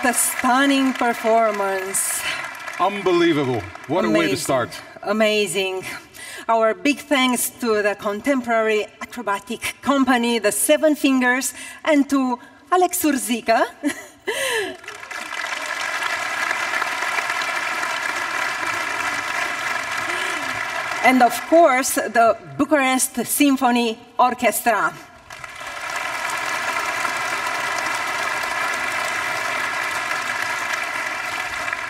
What a stunning performance. Unbelievable. What a way to start. Amazing. Our big thanks to the contemporary acrobatic company, the Seven Fingers, and to Alex Surzica. And of course, the Bucharest Symphony Orchestra.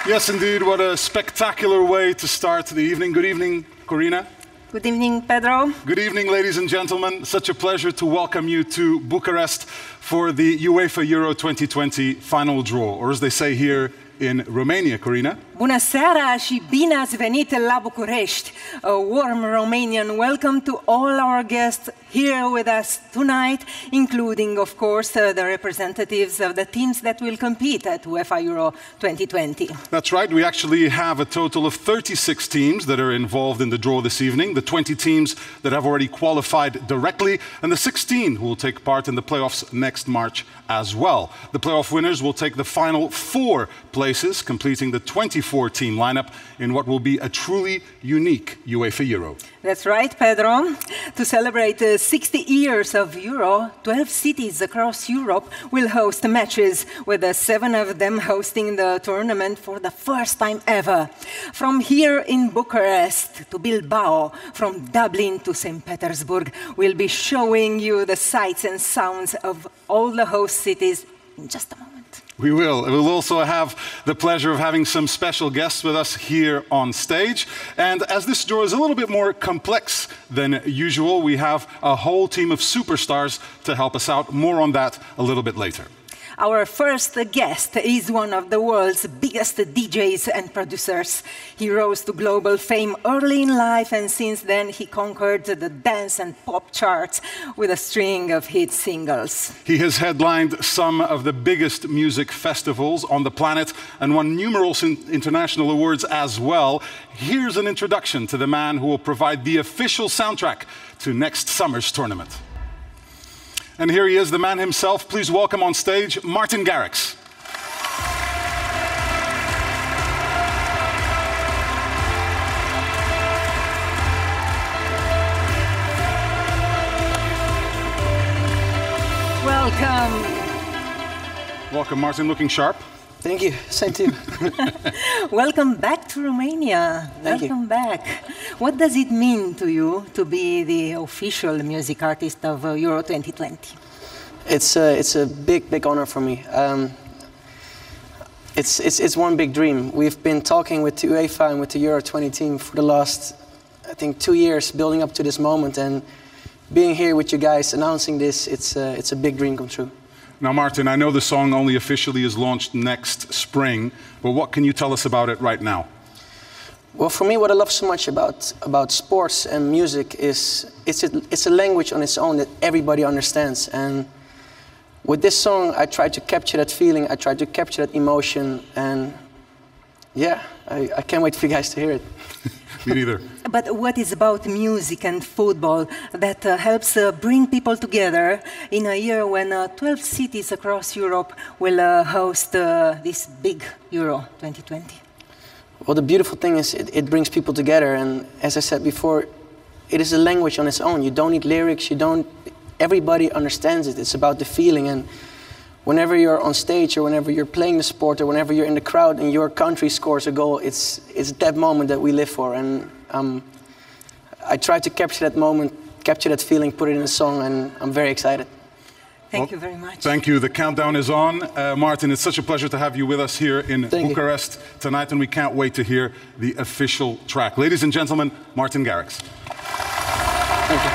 Yes, indeed. What a spectacular way to start the evening. Good evening, Corina. Good evening, Pedro. Good evening, ladies and gentlemen. Such a pleasure to welcome you to Bucharest for the UEFA EURO 2020 final draw, or as they say here in Romania, Corina. Bună seara și bine ați venit la Bucharest. A warm Romanian welcome to all our guests here with us tonight, including, of course, the representatives of the teams that will compete at UEFA EURO 2020. That's right. We actually have a total of 36 teams that are involved in the draw this evening, the 20 teams that have already qualified directly, and the 16 who will take part in the playoffs next March as well. The playoff winners will take the final 4 places, completing the 24-team lineup in what will be a truly unique UEFA Euro. That's right, Pedro. To celebrate 60 years of Euro, 12 cities across Europe will host matches, with 7 of them hosting the tournament for the first time ever. From here in Bucharest to Bilbao, from Dublin to St. Petersburg, we'll be showing you the sights and sounds of all the host cities in just a moment. We will. We'll also have the pleasure of having some special guests with us here on stage. And as this draw is a little bit more complex than usual, we have a whole team of superstars to help us out. More on that a little bit later. Our first guest is one of the world's biggest DJs and producers. He rose to global fame early in life, and since then he conquered the dance and pop charts with a string of hit singles. He has headlined some of the biggest music festivals on the planet and won numerous international awards as well. Here's an introduction to the man who will provide the official soundtrack to next summer's tournament. And here he is, the man himself. Please welcome on stage, Martin Garrix. Welcome. Welcome, Martin, looking sharp. Thank you. Same to you. Welcome back to Romania. Welcome back. What does it mean to you to be the official music artist of Euro 2020? It's a big honor for me. It's one big dream. We've been talking with the UEFA and with the Euro 20 team for the last, I think, 2 years, building up to this moment, and being here with you guys announcing this, it's a big dream come true. Now, Martin, I know the song only officially is launched next spring, but what can you tell us about it right now? Well, for me, what I love so much about sports and music is it's a language on its own that everybody understands. And with this song, I try to capture that feeling, I try to capture that emotion, and yeah, I can't wait for you guys to hear it. Me neither. But what is about music and football that helps bring people together in a year when 12 cities across Europe will host this big Euro 2020? Well, the beautiful thing is it brings people together, and as I said before, it is a language on its own. You don't need lyrics, everybody understands it. It's about the feeling, and whenever you're on stage or whenever you're playing the sport or whenever you're in the crowd and your country scores a goal, it's that moment that we live for. And I try to capture that moment, capture that feeling, put it in a song, and I'm very excited. Thank you very much. Thank you. The countdown is on. Martin, it's such a pleasure to have you with us here in Bucharest tonight, and we can't wait to hear the official track. Ladies and gentlemen, Martin Garrix. Thank you.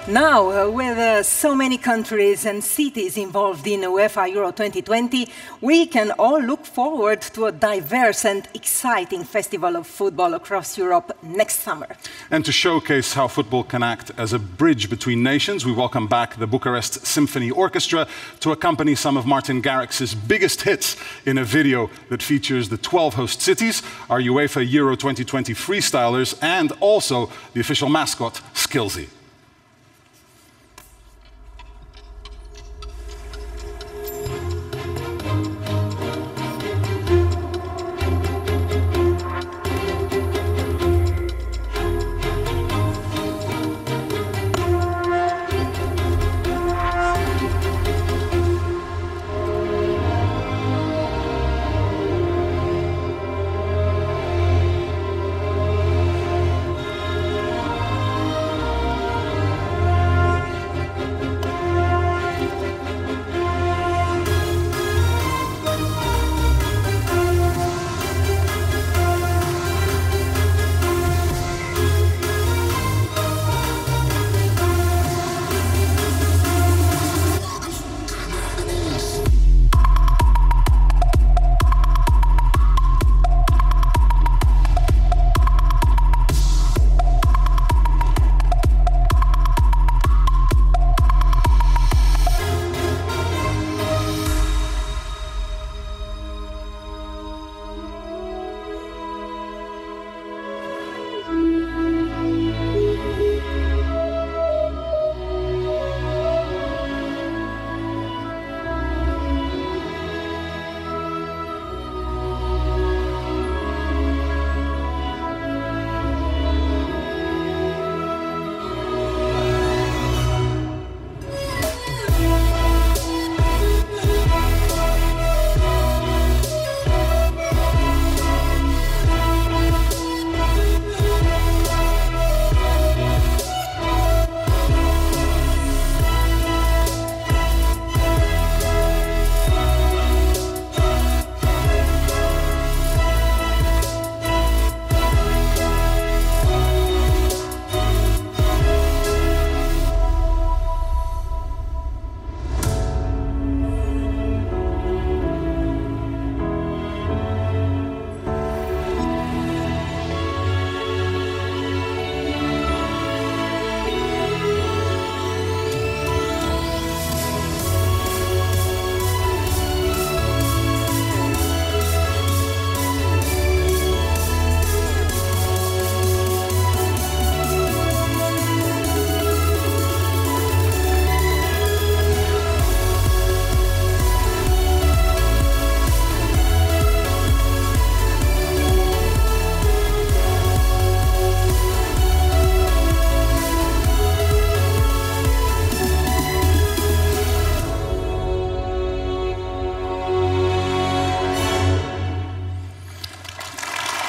Now, with so many countries and cities involved in UEFA Euro 2020, we can all look forward to a diverse and exciting festival of football across Europe next summer. And to showcase how football can act as a bridge between nations, we welcome back the Bucharest Symphony Orchestra to accompany some of Martin Garrix's biggest hits in a video that features the 12 host cities, our UEFA Euro 2020 freestylers, and also the official mascot, Skilsy.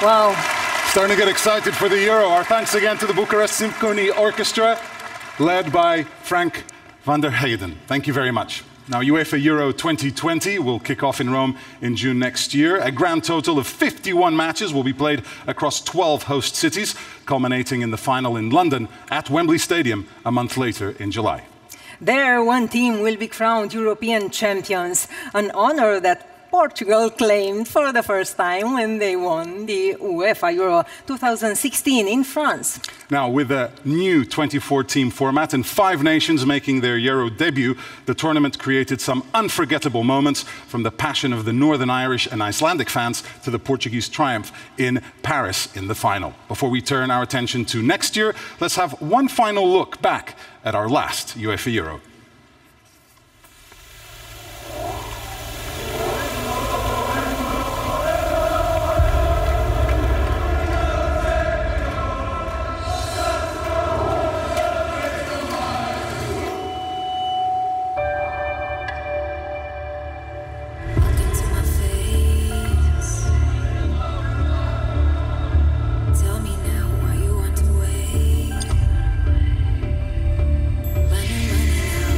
Wow. Starting to get excited for the Euro. Our thanks again to the Bucharest Symphony Orchestra, led by Frank van der Heyden. Thank you very much. Now, UEFA Euro 2020 will kick off in Rome in June next year. A grand total of 51 matches will be played across 12 host cities, culminating in the final in London at Wembley Stadium a month later in July. There, one team will be crowned European champions, an honor that Portugal claimed for the first time when they won the UEFA Euro 2016 in France. Now, with a new 24-team format and 5 nations making their Euro debut, the tournament created some unforgettable moments, from the passion of the Northern Irish and Icelandic fans to the Portuguese triumph in Paris in the final. Before we turn our attention to next year, let's have one final look back at our last UEFA Euro. Running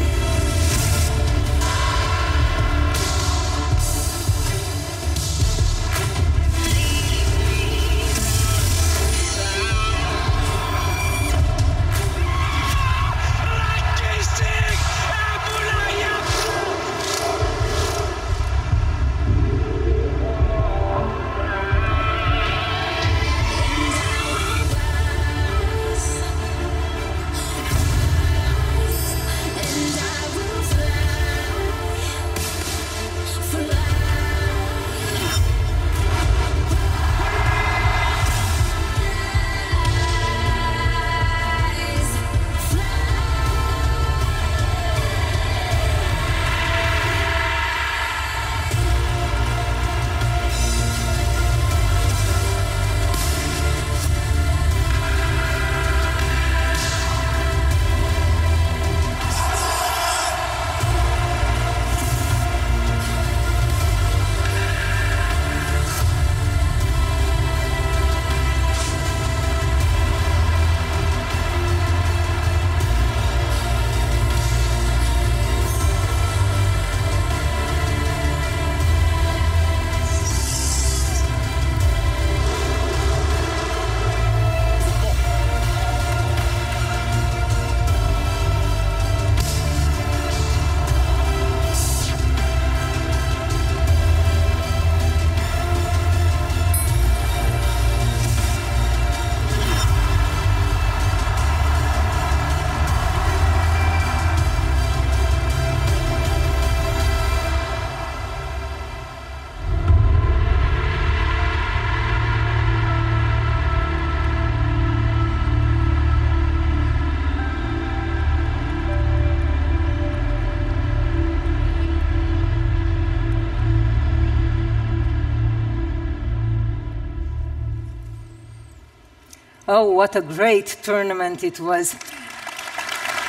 Oh, what a great tournament it was.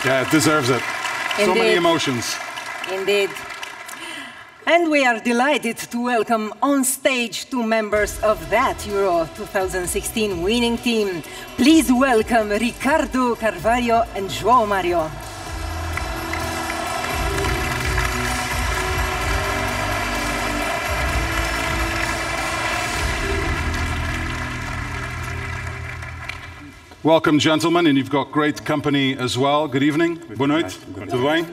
Yeah, it deserves it. Indeed. So many emotions. Indeed. And we are delighted to welcome on stage two members of that Euro 2016 winning team. Please welcome Ricardo Carvalho and João Mario. Welcome, gentlemen, and you've got great company as well. Good evening. Boa noite. Tudo bem?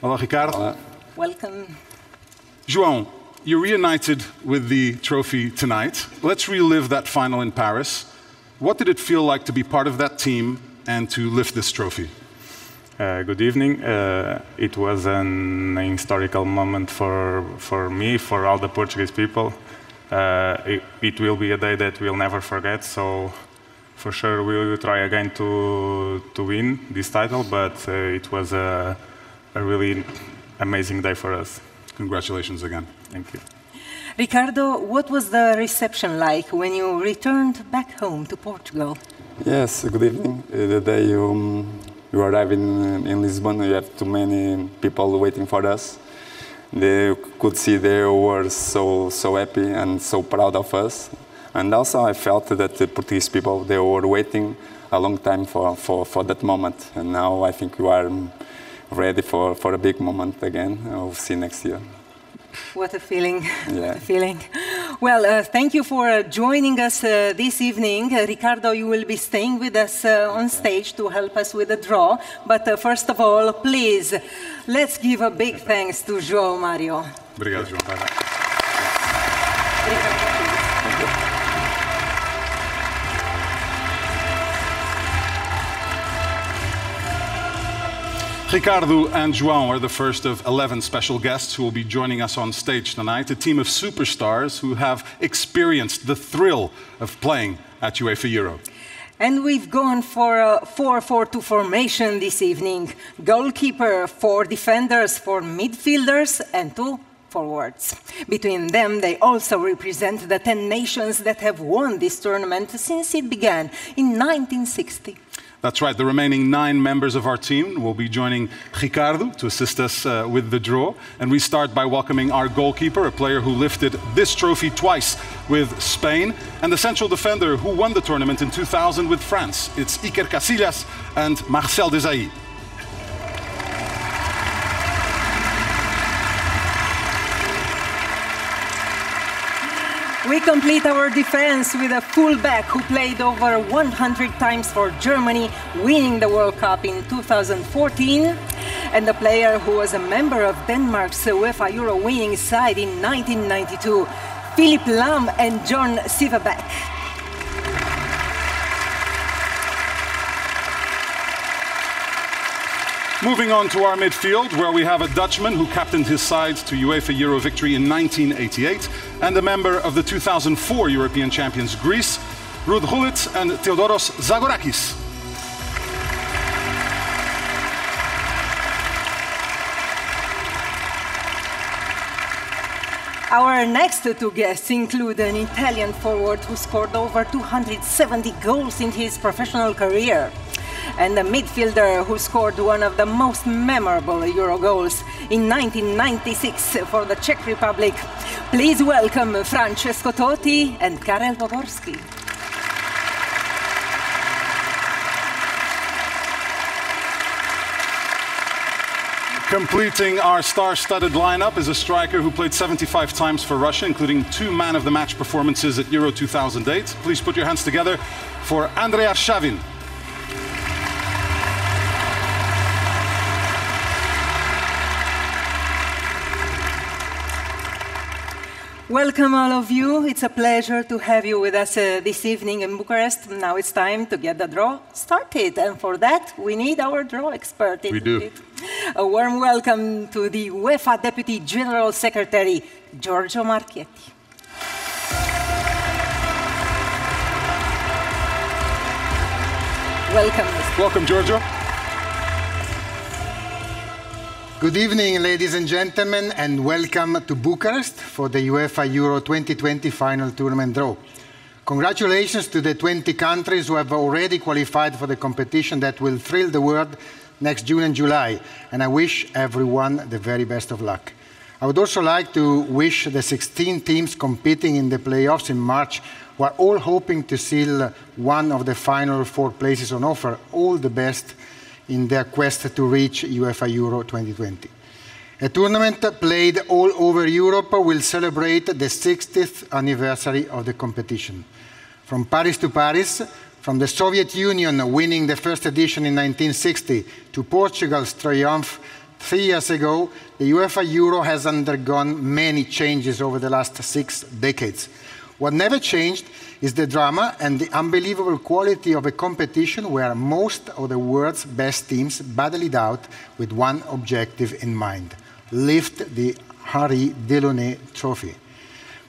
Olá, Ricardo. Welcome. João, you're reunited with the trophy tonight. Let's relive that final in Paris. What did it feel like to be part of that team and to lift this trophy? Good evening. It was an historical moment for me, for all the Portuguese people. It will be a day that we'll never forget, so for sure we will try again to win this title, but it was a really amazing day for us. Congratulations again. Thank you. Ricardo, what was the reception like when you returned back home to Portugal? Yes, good evening. The day you arrived in Lisbon, you have too many people waiting for us. They could see they were so happy and so proud of us. And also I felt that the Portuguese people, they were waiting a long time for that moment. And now I think we are ready for a big moment again. We'll see next year. What a feeling. Yeah. What a feeling. Well, thank you for joining us this evening. Ricardo, you will be staying with us on stage to help us with the draw. But first of all, please, let's give a big thanks to João Mario. Obrigado, João. Ricardo and João are the first of 11 special guests who will be joining us on stage tonight, a team of superstars who have experienced the thrill of playing at UEFA EURO. And we've gone for a 4-4-2 formation this evening. Goalkeeper, 4 defenders, 4 midfielders, and 2 forwards. Between them, they also represent the 10 nations that have won this tournament since it began in 1960. That's right. The remaining 9 members of our team will be joining Ricardo to assist us with the draw. And we start by welcoming our goalkeeper, a player who lifted this trophy twice with Spain, and the central defender who won the tournament in 2000 with France. It's Iker Casillas and Marcel Desailly. We complete our defense with a fullback who played over 100 times for Germany, winning the World Cup in 2014, and a player who was a member of Denmark's UEFA Euro winning side in 1992, Philip Lahm and John Siverbeck. Moving on to our midfield, where we have a Dutchman who captained his side to UEFA Euro victory in 1988, and a member of the 2004 European champions Greece, Ruud Gullit and Theodoros Zagorakis. Our next 2 guests include an Italian forward who scored over 270 goals in his professional career, and a midfielder who scored one of the most memorable Euro goals in 1996 for the Czech Republic. Please welcome Francesco Totti and Karel Poborski. Completing our star-studded lineup is a striker who played 75 times for Russia, including 2 man-of-the-match performances at Euro 2008. Please put your hands together for Andrei Arshavin. Welcome all of you. It's a pleasure to have you with us this evening in Bucharest. Now it's time to get the draw started, and for that we need our draw expert. We do. A warm welcome to the UEFA Deputy General Secretary, Giorgio Marchetti. Welcome. Welcome, Giorgio. Good evening, ladies and gentlemen, and welcome to Bucharest for the UEFA Euro 2020 final tournament draw. Congratulations to the 20 countries who have already qualified for the competition that will thrill the world next June and July, and I wish everyone the very best of luck. I would also like to wish the 16 teams competing in the playoffs in March, who are all hoping to seal one of the final 4 places on offer, all the best in their quest to reach UEFA EURO 2020. A tournament played all over Europe will celebrate the 60th anniversary of the competition. From Paris to Paris, from the Soviet Union winning the first edition in 1960 to Portugal's triumph 3 years ago, the UEFA Euro has undergone many changes over the last 6 decades. What never changed is the drama and the unbelievable quality of a competition where most of the world's best teams battle it out with one objective in mind: lift the Henri Delaunay Trophy.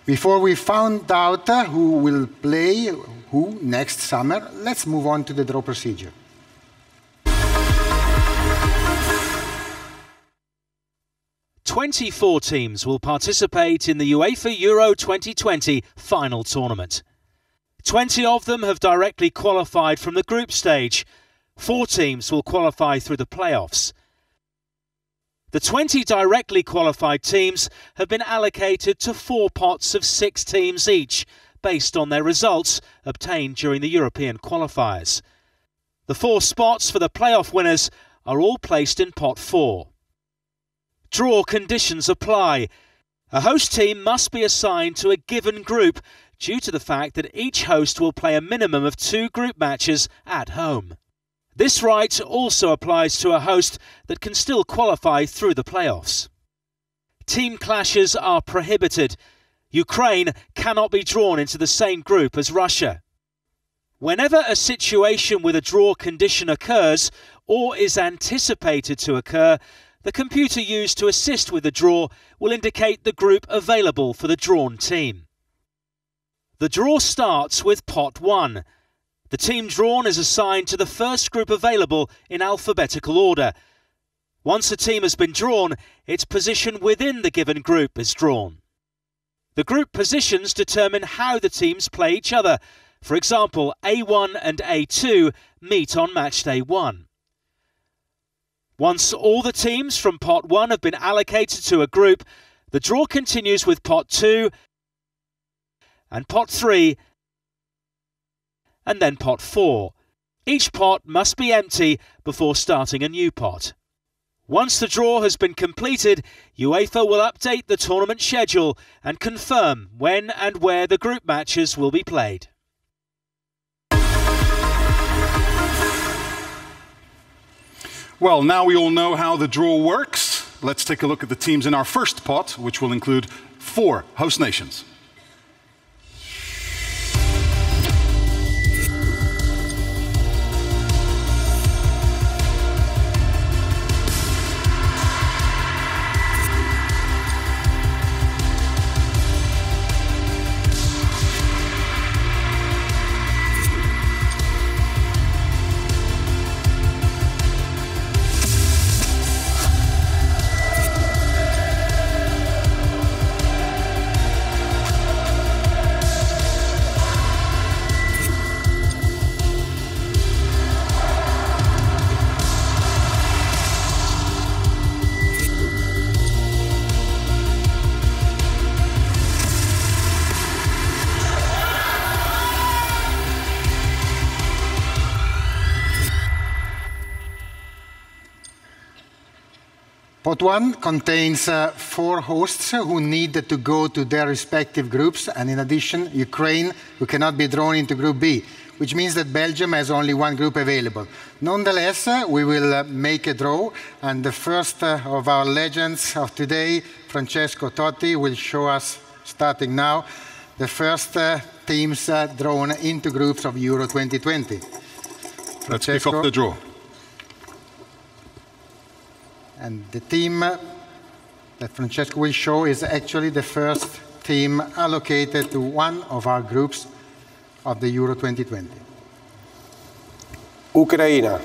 Before we find out who will play who next summer, let's move on to the draw procedure. "24 teams will participate in the UEFA Euro 2020 final tournament. 20 of them have directly qualified from the group stage. 4 teams will qualify through the playoffs. The 20 directly qualified teams have been allocated to 4 pots of 6 teams each, based on their results obtained during the European qualifiers. The 4 spots for the playoff winners are all placed in pot 4. Draw conditions apply. A host team must be assigned to a given group due to the fact that each host will play a minimum of 2 group matches at home. This right also applies to a host that can still qualify through the playoffs. Team clashes are prohibited. Ukraine cannot be drawn into the same group as Russia. Whenever a situation with a draw condition occurs or is anticipated to occur, the computer used to assist with the draw will indicate the group available for the drawn team. The draw starts with pot 1. The team drawn is assigned to the first group available in alphabetical order. Once a team has been drawn, its position within the given group is drawn. The group positions determine how the teams play each other. For example, A1 and A2 meet on match day 1. Once all the teams from pot 1 have been allocated to a group, the draw continues with pot 2 and pot 3 and then pot 4. Each pot must be empty before starting a new pot. Once the draw has been completed, UEFA will update the tournament schedule and confirm when and where the group matches will be played. Well, now we all know how the draw works. Let's take a look at the teams in our first pot, which will include 4 host nations. Pot 1 contains 4 hosts who need to go to their respective groups, and in addition, Ukraine, who cannot be drawn into Group B, which means that Belgium has only 1 group available. Nonetheless, we will make a draw, and the first of our legends of today, Francesco Totti, will show us, starting now, the first teams drawn into groups of Euro 2020. Let's kick off the draw. And the team that Francesco will show is actually the first team allocated to one of our groups of the Euro 2020. Ukraine.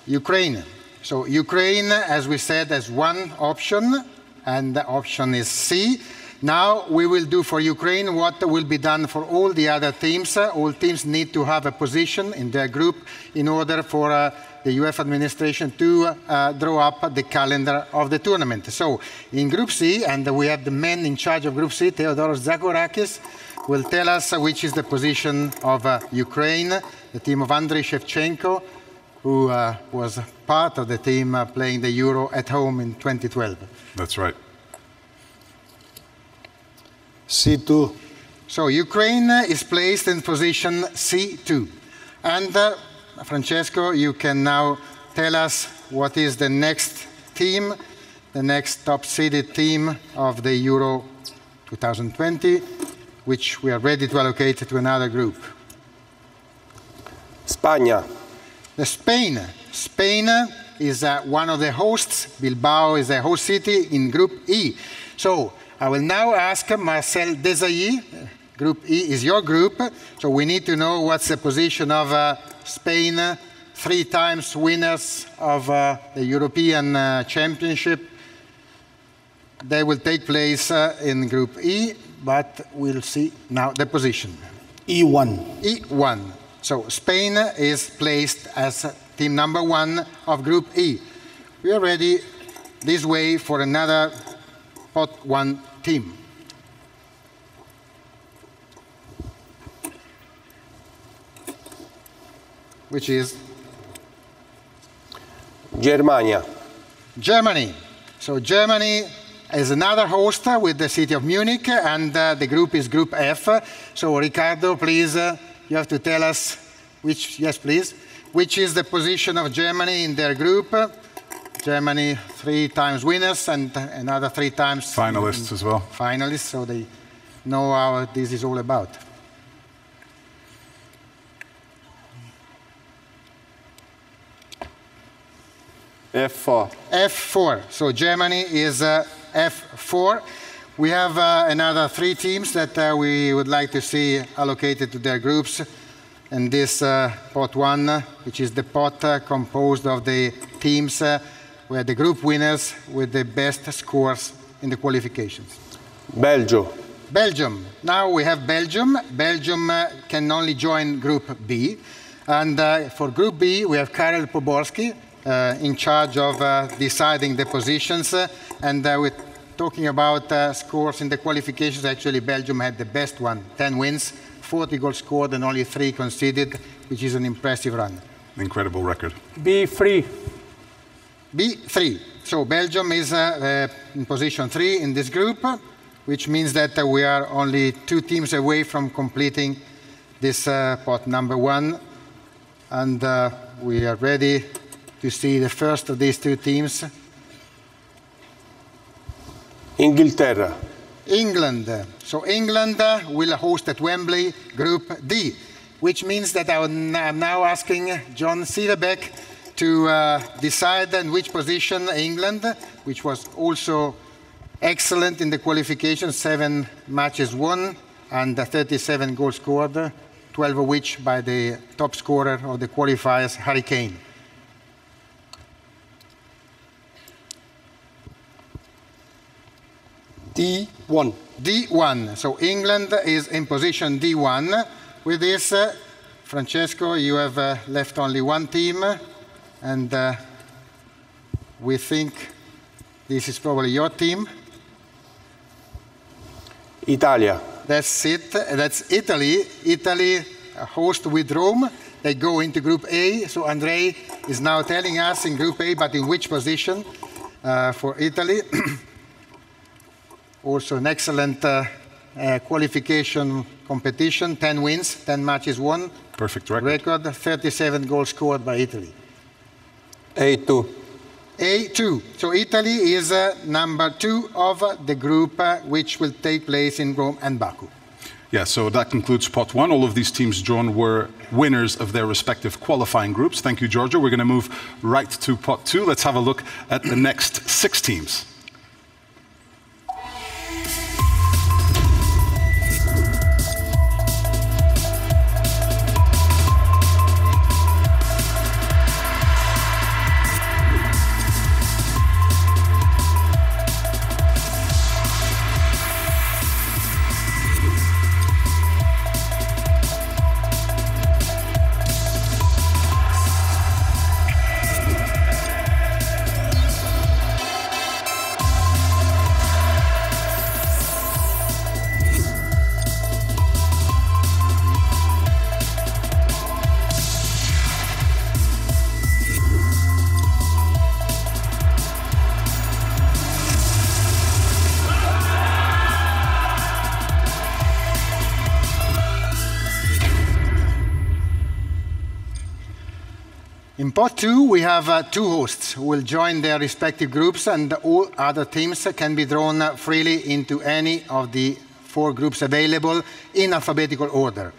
Ukraine. So Ukraine, as we said, has 1 option, and the option is C. Now we will do for Ukraine what will be done for all the other teams. All teams need to have a position in their group in order for the UEFA administration to draw up the calendar of the tournament. So in Group C, and we have the man in charge of Group C, Theodoros Zagorakis, will tell us which is the position of Ukraine, the team of Andrei Shevchenko, who was part of the team playing the Euro at home in 2012. That's right. C2. So Ukraine is placed in position C2. And Francesco, you can now tell us what is the next team, the next top-seeded team of the Euro 2020, which we are ready to allocate to another group. Spagna. Spain. Spain is one of the hosts. Bilbao is a host city in Group E. So I will now ask Marcel Desailly. Group E is your group. So we need to know what's the position of Spain, 3 times winners of the European Championship. They will take place in Group E, but we'll see now the position. E1. E1. So Spain is placed as team number 1 of Group E. We are ready this way for another pot 1 team. Which is? Germania. Germany. So Germany is another host with the city of Munich, and the group is Group F. So Ricardo, please, you have to tell us which, yes please, which is the position of Germany in their group. Germany 3 times winners and another 3 times finalists as well. Finalists, so they know how this is all about. F4. F4. So Germany is F4. We have another 3 teams that we would like to see allocated to their groups in this pot 1, which is the pot composed of the teams where the group winners with the best scores in the qualifications. Belgium. Belgium. Now we have Belgium. Belgium can only join Group B. And for Group B, we have Karel Poborski in charge of deciding the positions. And we're talking about scores in the qualifications. Actually, Belgium had the best one, 10 wins, 40 goals scored, and only 3 conceded, which is an impressive run. Incredible record. B3. B3. So Belgium is in position 3 in this group, which means that we are only 2 teams away from completing this pot number 1. And we are ready to see the first of these 2 teams. Inghilterra. England. So England will host at Wembley Group D, which means that I'm now asking John Siderbeck to decide in which position England, which was also excellent in the qualification, 7 matches won and 37 goals scored, 12 of which by the top scorer of the qualifiers, Harry Kane. D1. D1. So England is in position D1. With this, Francesco, you have left only 1 team, and we think this is probably your team. Italia. That's it. That's Italy. Italy host with Rome. They go into Group A. So Andrei is now telling us in Group A, but in which position for Italy. Also an excellent qualification competition, 10 wins, 10 matches won. Perfect record. 37 goals scored by Italy. A2. A2. So Italy is number 2 of the group, which will take place in Rome and Baku. Yeah, so that concludes pot 1. All of these teams drawn were winners of their respective qualifying groups. Thank you, Giorgio. We're going to move right to pot 2. Let's have a look at the next 6 teams. In pot 2, we have 2 hosts who will join their respective groups, and all other teams can be drawn freely into any of the 4 groups available in alphabetical order.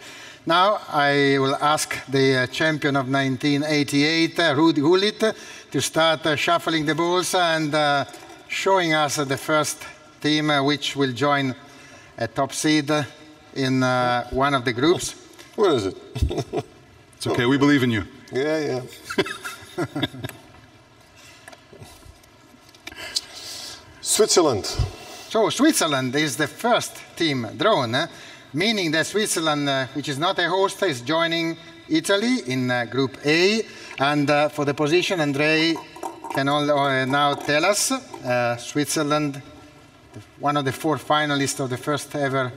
Now I will ask the champion of 1988, Ruud Gullit, to start shuffling the balls and showing us the first team which will join a top seed in one of the groups. What is it? It's okay, we believe in you. Yeah. Switzerland. So Switzerland is the first team drawn, meaning that Switzerland, which is not a host, is joining Italy in Group A. And for the position, Andrei can now tell us. Switzerland, one of the 4 finalists of the first ever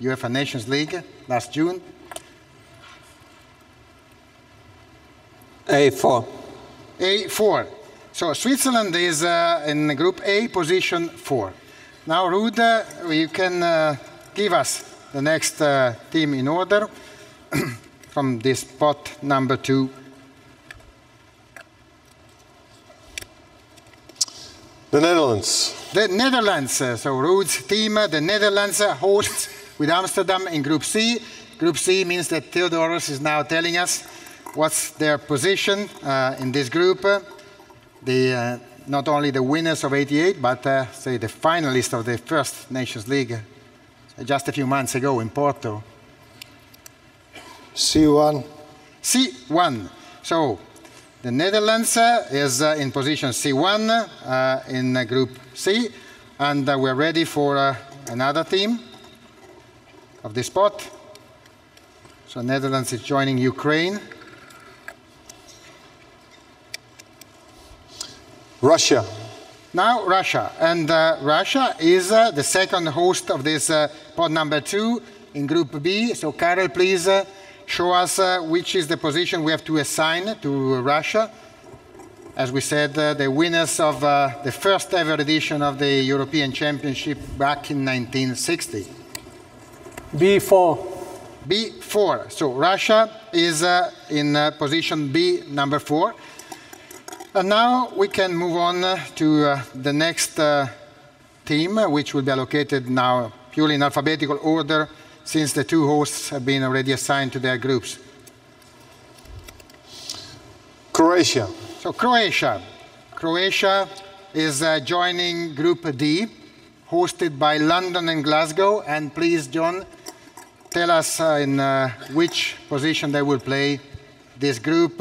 UEFA Nations League last June. A4. A4. So Switzerland is in Group A, position 4. Now, Ruud, you can give us the next team in order from this pot number 2. The Netherlands. The Netherlands. So Ruud's team, the Netherlands, hosts with Amsterdam in Group C. Group C means that Theodoros is now telling us what's their position in this group. Not only the winners of '88, but say the finalists of the first Nations League just a few months ago in Porto. C1. C1. So the Netherlands is in position C1 in Group C, and we're ready for another team of this pot. So Netherlands is joining Ukraine. Russia. Now Russia, and Russia is the second host of this pot number 2 in Group B. So Karel, please show us which is the position we have to assign to Russia. As we said, the winners of the first ever edition of the European Championship back in 1960. B4. B4. So Russia is in position B, number 4. And now we can move on to the next team, which will be allocated now purely in alphabetical order, since the 2 hosts have been already assigned to their groups. Croatia. So Croatia. Croatia is joining Group D, hosted by London and Glasgow. And please, John, tell us in which position they will play this group.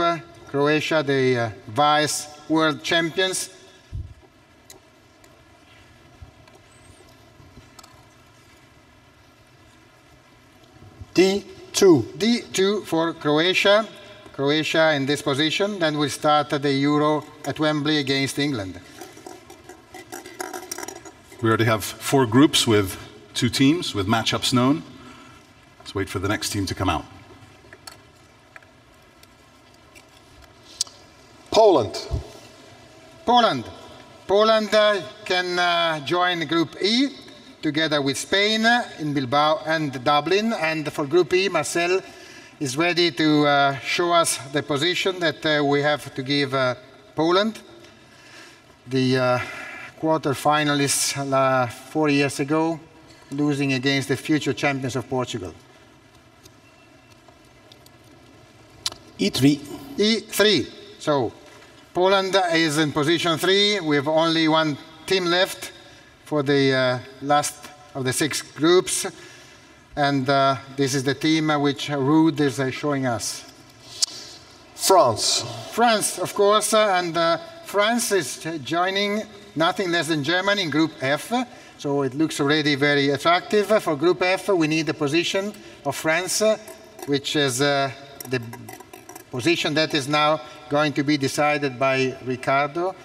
Croatia, the vice world champions. D2. D2 for Croatia. Croatia in this position. Then we'll start the Euro at Wembley against England. We already have 4 groups with 2 teams with matchups known. Let's wait for the next team to come out. Poland. Poland. Poland can join Group E together with Spain in Bilbao and Dublin. And for Group E, Marcel is ready to show us the position that we have to give Poland. The quarter-finalists 4 years ago, losing against the future champions of Portugal. E3. E3. So Poland is in position 3. We have only 1 team left for the last of the 6 groups. And this is the team which Ruud is showing us. France. France, of course. And France is joining nothing less than Germany in Group F. So it looks already very attractive. For Group F, we need the position of France, which is the position that is now going to be decided by Ricardo.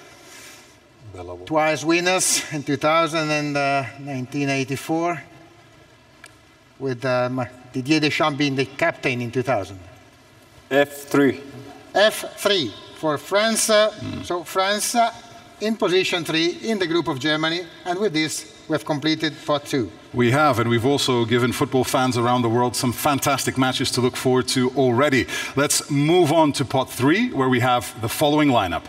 Twice winners in 2000 and 1984, with Didier Deschamps being the captain in 2000. F3. F3 for France. So France in position 3 in the group of Germany, and with this we have completed pot 2. We have, and we've also given football fans around the world some fantastic matches to look forward to already. Let's move on to pot 3, where we have the following lineup.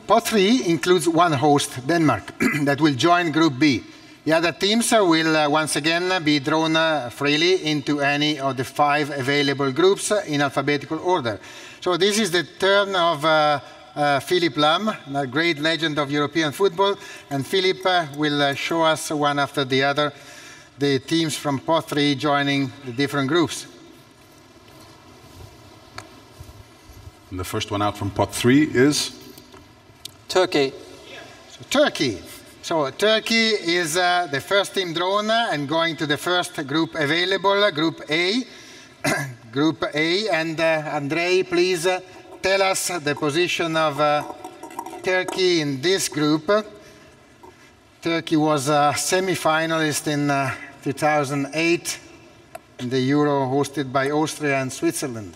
Pot 3 includes one host, Denmark, that will join Group B. The other teams will once again be drawn freely into any of the 5 available groups in alphabetical order. So this is the turn of Philipp Lahm, a great legend of European football, and Philipp will show us one after the other the teams from Pot 3 joining the different groups. And the first one out from pot 3 is? Turkey. So, Turkey. So Turkey is the first team drawn and going to the first group available, Group A. Group A, and Andrei, please tell us the position of Turkey in this group. Turkey was a semi-finalist in 2008 in the Euro hosted by Austria and Switzerland.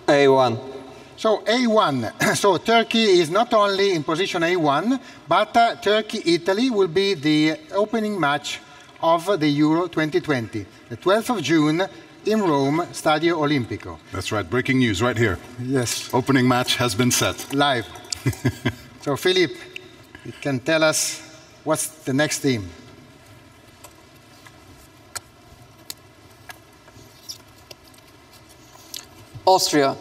A1. So A1, so Turkey is not only in position A1, but Turkey-Italy will be the opening match of the Euro 2020, the 12th of June in Rome, Stadio Olimpico. That's right, breaking news right here. Yes. Opening match has been set. Live. So Philipp, you can tell us what's the next team? Austria.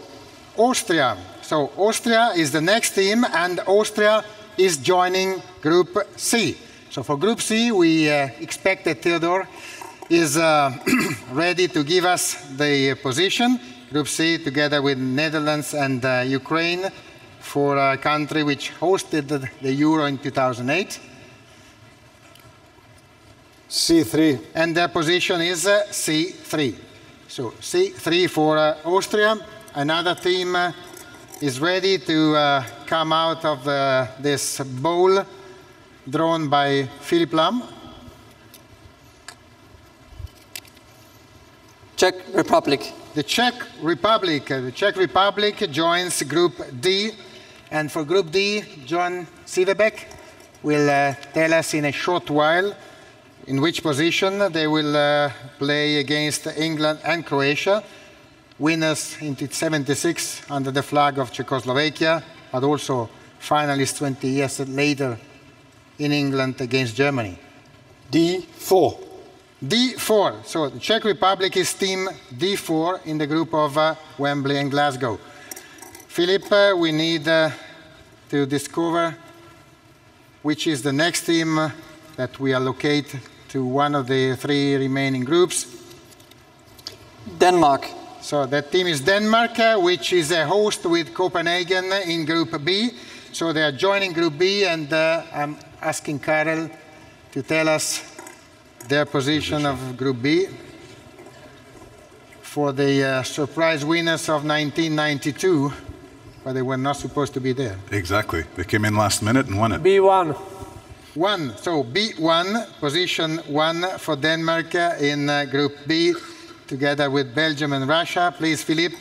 Austria. So Austria is the next team, and Austria is joining Group C. So for Group C, we expect that Theodor is ready to give us the position. Group C, together with Netherlands and Ukraine, for a country which hosted the Euro in 2008. C3. And their position is C3. So C3 for Austria. Another team is ready to come out of this bowl drawn by Philipp Lahm. Czech Republic. The Czech Republic. The Czech Republic joins Group D. And for Group D, John Sivebek will tell us in a short while in which position they will play against England and Croatia. Winners in 1976 under the flag of Czechoslovakia, but also finalists 20 years later in England against Germany. D4. D4. So the Czech Republic is team D4 in the group of Wembley and Glasgow. Philipp, we need to discover which is the next team that we allocate to one of the 3 remaining groups. Denmark. So that team is Denmark, which is a host with Copenhagen in Group B. So they are joining Group B, and I'm asking Karel to tell us their position of Group B. For the surprise winners of 1992, but they were not supposed to be there. Exactly. They came in last minute and won it. B1. 1. So B1, position 1 for Denmark in Group B, together with Belgium and Russia. Please, Philipp,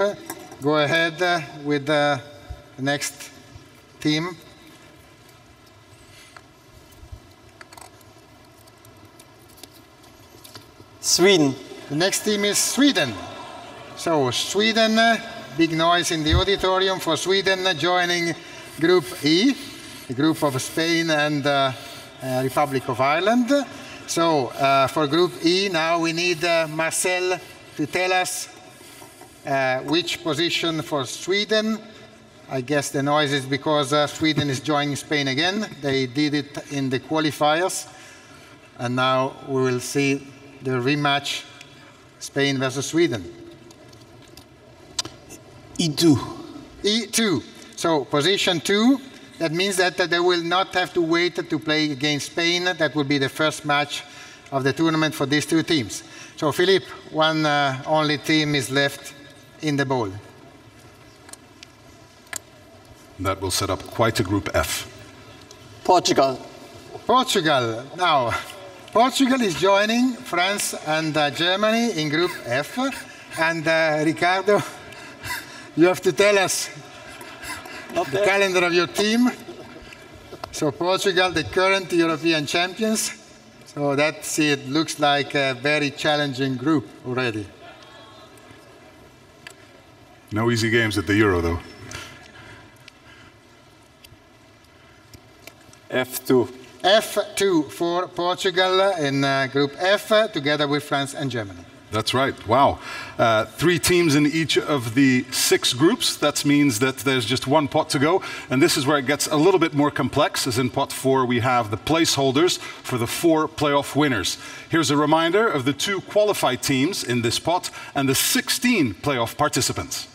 go ahead with the next team. Sweden. The next team is Sweden. So Sweden, big noise in the auditorium for Sweden joining Group E, the group of Spain and Republic of Ireland. So for Group E, now we need Marcel to tell us which position for Sweden. I guess the noise is because Sweden is joining Spain again. They did it in the qualifiers. And now we will see the rematch, Spain versus Sweden. E2. E2. So position 2. That means that they will not have to wait to play against Spain. That will be the first match of the tournament for these two teams. So, Philippe, one only team is left in the bowl. That will set up quite a Group F. Portugal. Portugal. Now, Portugal is joining France and Germany in Group F. And Ricardo, you have to tell us the calendar of your team. So Portugal, the current European champions. So it looks like a very challenging group already. No easy games at the Euro, though. F2. F2 for Portugal in Group F, together with France and Germany. That's right. Wow. 3 teams in each of the 6 groups. That means that there's just one pot to go. And this is where it gets a little bit more complex, as in pot 4 we have the placeholders for the 4 playoff winners. Here's a reminder of the 2 qualified teams in this pot and the 16 playoff participants.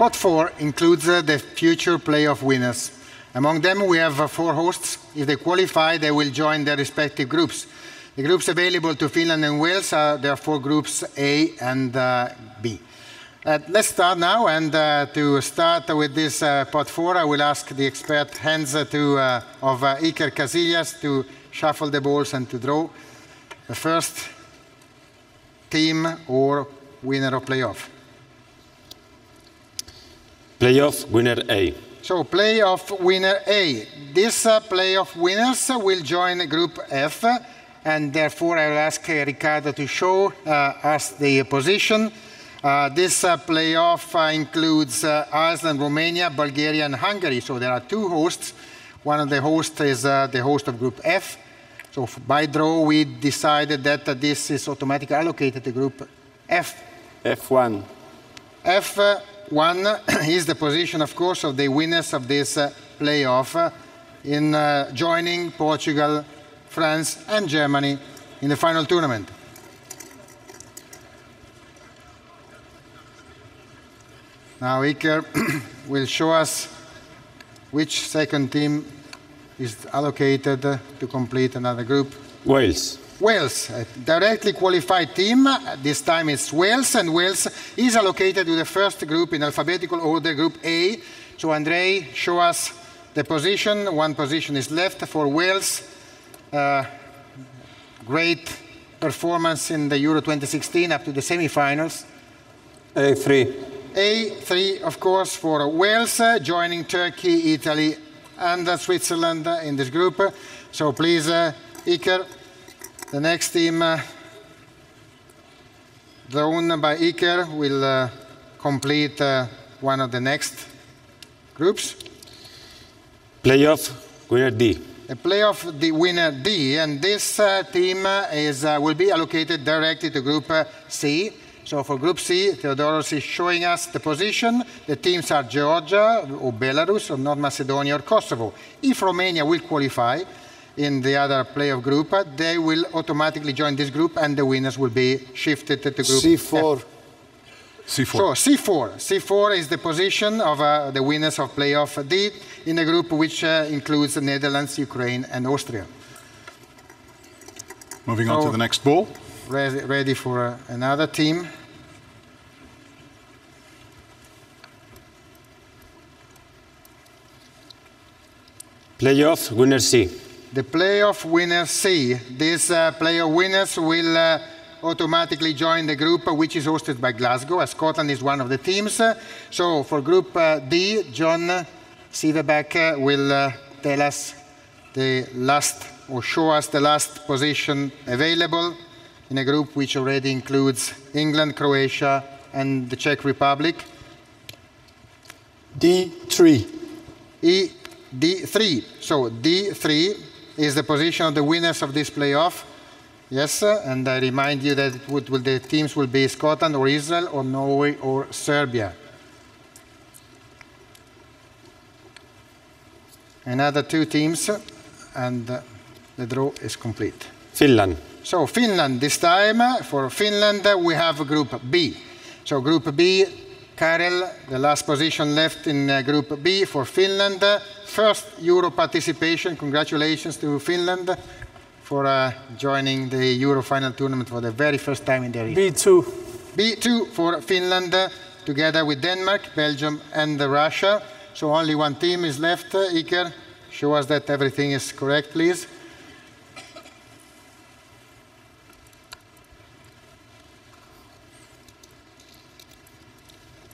Pot 4 includes the future playoff winners. Among them, we have 4 hosts. If they qualify, they will join their respective groups. The groups available to Finland and Wales are therefore groups A and B. Let's start now, and to start with this pot 4, I will ask the expert hands of Iker Casillas to shuffle the balls and to draw the first team or winner of playoff. Playoff winner A. So playoff winner A. This playoff winners will join Group F, and therefore I will ask Ricardo to show us the position. This playoff includes Iceland, Romania, Bulgaria, and Hungary. So there are 2 hosts. One of the hosts is the host of Group F. So by draw, we decided that this is automatically allocated to Group F. F1. F1 is the position, of course, of the winners of this playoff in joining Portugal, France, and Germany in the final tournament. Now Iker will show us which second team is allocated to complete another group. Wales. Wales, a directly qualified team. This time it's Wales, and Wales is allocated to the first group in alphabetical order, Group A. So Andrei, show us the position. One position is left for Wales. Great performance in the Euro 2016 up to the semi-finals. A3. A3, of course, for Wales, joining Turkey, Italy, and Switzerland in this group. So please, Iker, the next team drawn by Iker will complete one of the next groups. Playoff winner D. a playoff the winner D, and this team will be allocated directly to Group C. So for Group C, Theodoros is showing us the position. The teams are Georgia, or Belarus, or North Macedonia, or Kosovo. If Romania will qualify in the other playoff group, they will automatically join this group, and the winners will be shifted to Group C4. F. So C4 is the position of the winners of playoff D in a group which includes the Netherlands, Ukraine, and Austria. Moving on to the next ball. Ready for another team. Playoff winner C. The playoff winner C. These playoff winners will automatically join the group which is hosted by Glasgow, as Scotland is one of the teams. So for Group D, John Sieverbeck will tell us the last, or show us the last position available in a group which already includes England, Croatia, and the Czech Republic. D3. D3. So D3 is the position of the winners of this playoff. Yes, and I remind you that the teams will be Scotland or Israel or Norway or Serbia. Another two teams, and the draw is complete. Finland. So Finland, this time, for Finland, we have Group B. So Group B, Karel, the last position left in Group B for Finland. First Euro participation. Congratulations to Finland for joining the Euro final tournament for the very first time in their history. B2. B2 for Finland, together with Denmark, Belgium, and Russia. So only one team is left. Iker, show us that everything is correct, please.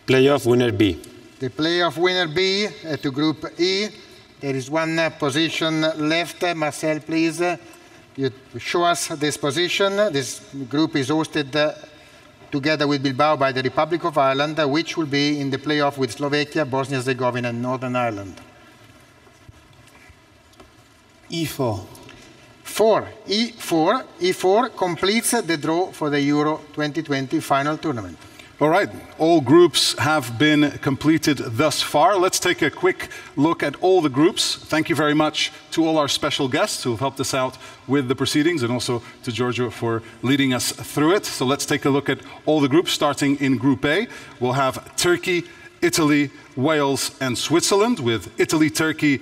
Playoff winner B. The playoff winner B to Group E. There is one position left. Marcel, please. You show us this position. This group is hosted together with Bilbao by the Republic of Ireland, which will be in the playoff with Slovakia, Bosnia-Herzegovina, and Northern Ireland. E4. E4 completes the draw for the Euro 2020 final tournament. All right, all groups have been completed thus far. Let's take a quick look at all the groups. Thank you very much to all our special guests who have helped us out with the proceedings, and also to Giorgio for leading us through it. So let's take a look at all the groups, starting in Group A. We'll have Turkey, Italy, Wales, and Switzerland, with Italy-Turkey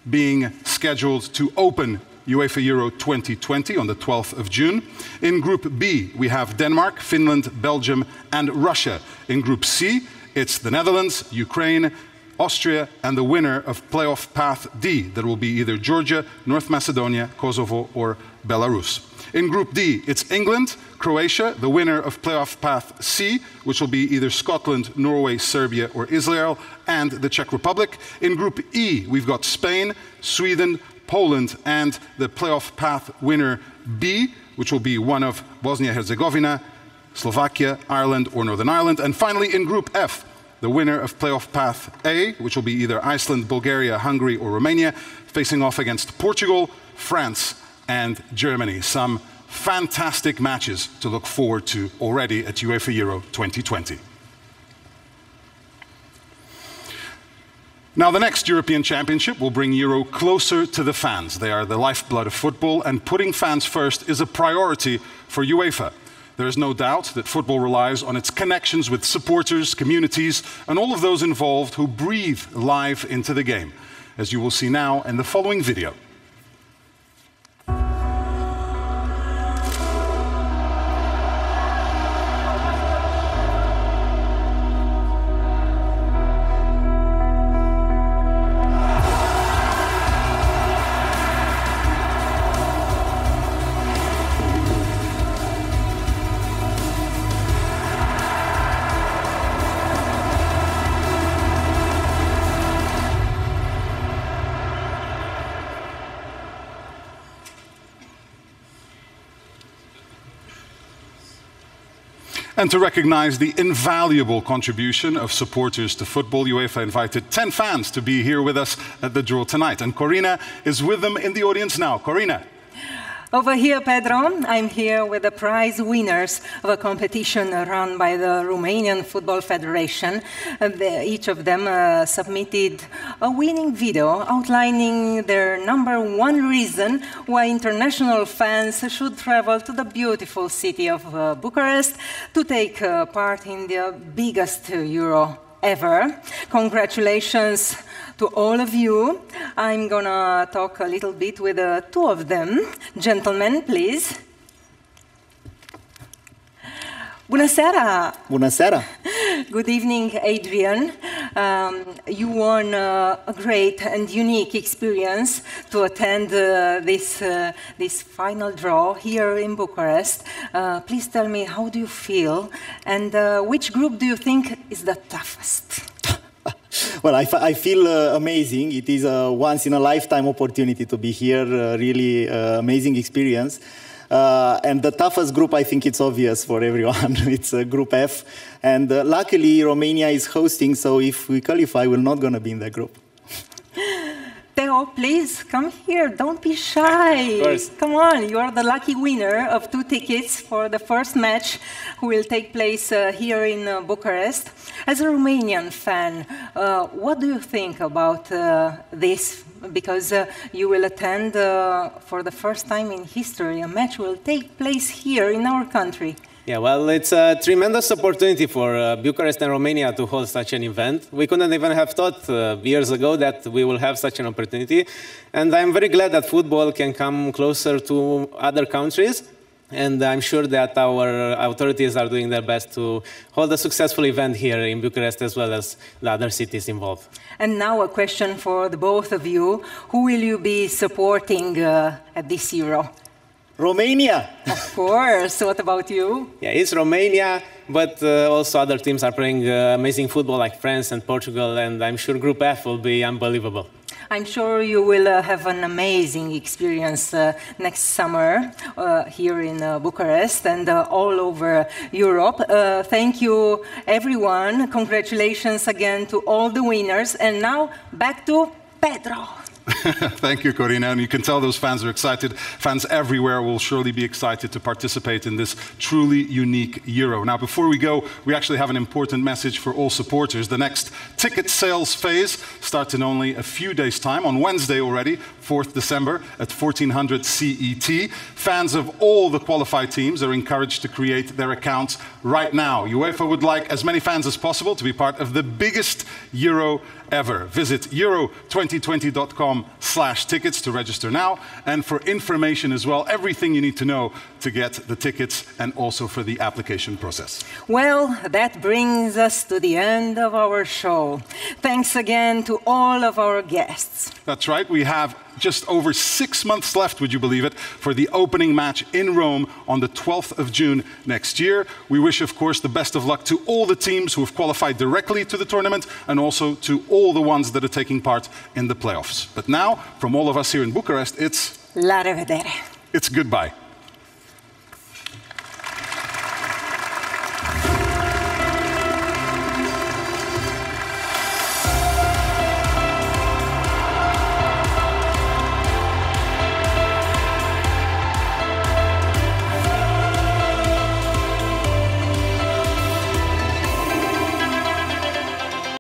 being scheduled to open UEFA Euro 2020 on the 12th of June. In Group B, we have Denmark, Finland, Belgium, and Russia. In Group C, it's the Netherlands, Ukraine, Austria, and the winner of playoff path D, that will be either Georgia, North Macedonia, Kosovo, or Belarus. In Group D, it's England, Croatia, the winner of playoff path C, which will be either Scotland, Norway, Serbia, or Israel, and the Czech Republic. In Group E, we've got Spain, Sweden, Poland, and the playoff path winner B, which will be one of Bosnia-Herzegovina, Slovakia, Ireland, or Northern Ireland. And finally, in Group F, the winner of playoff path A, which will be either Iceland, Bulgaria, Hungary, or Romania, facing off against Portugal, France, and Germany. Some fantastic matches to look forward to already at UEFA Euro 2020. Now, the next European Championship will bring Euro closer to the fans. They are the lifeblood of football, and putting fans first is a priority for UEFA. There is no doubt that football relies on its connections with supporters, communities, and all of those involved who breathe life into the game, as you will see now in the following video. And to recognize the invaluable contribution of supporters to football, UEFA invited 10 fans to be here with us at the draw tonight. And Corina is with them in the audience now. Corina. Over here, Pedro, I'm here with the prize winners of a competition run by the Romanian Football Federation. Each of them submitted a winning video outlining their #1 reason why international fans should travel to the beautiful city of Bucharest to take part in the biggest Euro ever. Congratulations to all of you. I'm gonna talk a little bit with two of them. Gentlemen, please. Bună seara! Bună seara! Good evening, Adrian. You won a great and unique experience to attend this final draw here in Bucharest. Please tell me, how do you feel? And which group do you think is the toughest? Well, I feel amazing. It is a once-in-a-lifetime opportunity to be here, really amazing experience. And the toughest group, I think it's obvious for everyone. It's Group F. And luckily, Romania is hosting, so if we qualify, we're not going to be in that group. Theo, please, come here. Don't be shy. Come on, you are the lucky winner of 2 tickets for the first match who will take place here in Bucharest. As a Romanian fan, what do you think about this? Because you will attend, for the first time in history, a match will take place here in our country. Yeah, well, it's a tremendous opportunity for Bucharest and Romania to hold such an event. We couldn't even have thought years ago that we will have such an opportunity. And I'm very glad that football can come closer to other countries. And I'm sure that our authorities are doing their best to hold a successful event here in Bucharest as well as the other cities involved. And now a question for the both of you. Who will you be supporting at this Euro? Romania! Of course. What about you? Yeah, it's Romania, but also other teams are playing amazing football like France and Portugal, and I'm sure Group F will be unbelievable. I'm sure you will have an amazing experience next summer here in Bucharest and all over Europe. Thank you, everyone. Congratulations again to all the winners. And now, back to Pedro. Thank you, Corina. And you can tell those fans are excited. Fans everywhere will surely be excited to participate in this truly unique Euro. Now, before we go, we actually have an important message for all supporters. The next ticket sales phase starts in only a few days' time, on Wednesday already, 4th December at 1400 CET. Fans of all the qualified teams are encouraged to create their accounts right now. UEFA would like as many fans as possible to be part of the biggest Euro ever. Visit euro2020.com/tickets to register now, and for information as well, everything you need to know to get the tickets and also for the application process. Well, that brings us to the end of our show. Thanks again to all of our guests. That's right. We have just over 6 months left, would you believe it, for the opening match in Rome on the 12th of June next year. We wish, of course, the best of luck to all the teams who have qualified directly to the tournament and also to all the ones that are taking part in the playoffs. But now, from all of us here in Bucharest, it's... La revedere. It's goodbye.